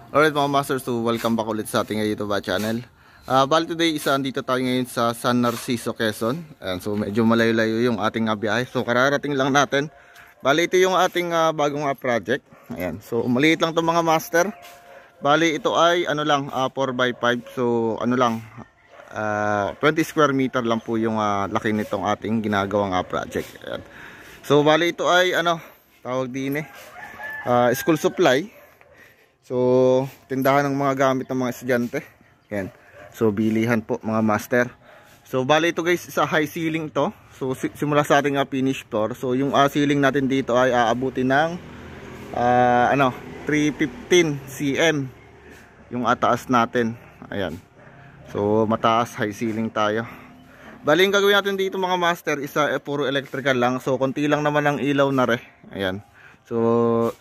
Alright mga master, so welcome back ulit sa ating YouTube channel. Bali today, andito tayo ngayon sa San Narciso, Quezon. Ayan, so medyo malayo-layo yung ating biyahe. So kararating lang natin. Bali ito yung ating bagong project. Ayan, so maliit lang itong mga master. Bali ito ay ano lang, 4x5. So ano lang, 20 square meter lang po yung laki nitong ating ginagawang project. Ayan. So bali ito ay ano, tawag din school supply. So, tindahan ng mga gamit ng mga estudyante. Yan. So, bilihan po mga master. So, bali ito guys, sa high ceiling to. So, simula sa ating finish floor. So, yung ceiling natin dito ay aabutin ng 315 cm yung ataas natin. Ayan. So, mataas high ceiling tayo. Bali yung gagawin natin dito mga master, puro electrical lang. So, konti lang naman ang ilaw na ayan. So,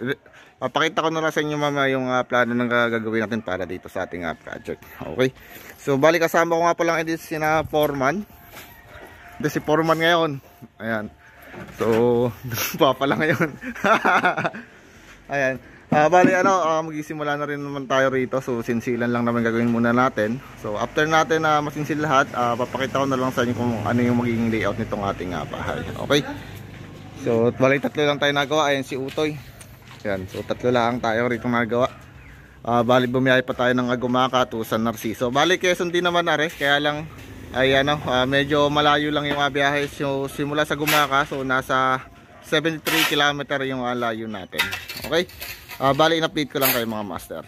papakita ko na lang sa inyo mama yung plano ng gagawin natin para dito sa ating project. Okay. So, bali kasama ko nga pa lang edit si Foreman. Hindi si Foreman ngayon. Ayan. So, pa pala ngayon. Ayan. Bali magsisimula na rin naman tayo rito. So, sinsilan lang naman gagawin muna natin. So, after natin masinsil lahat, papakita ko na lang sa inyo kung ano yung magiging layout nitong ating bahay. Okay. So, bali tatlo lang tayo nagawa. Ayan si Utoy. Yan. So, tatlo lang tayo rito nagawa. Bali bumiyay pa tayo ng Agumaka to San Narciso. Bali Quezon din naman kaya lang ay medyo malayo lang yung biyahe. So, simula sa Agumaka, so nasa 73 km yung layo natin. Okay? Bali in-update ko lang kayo mga master.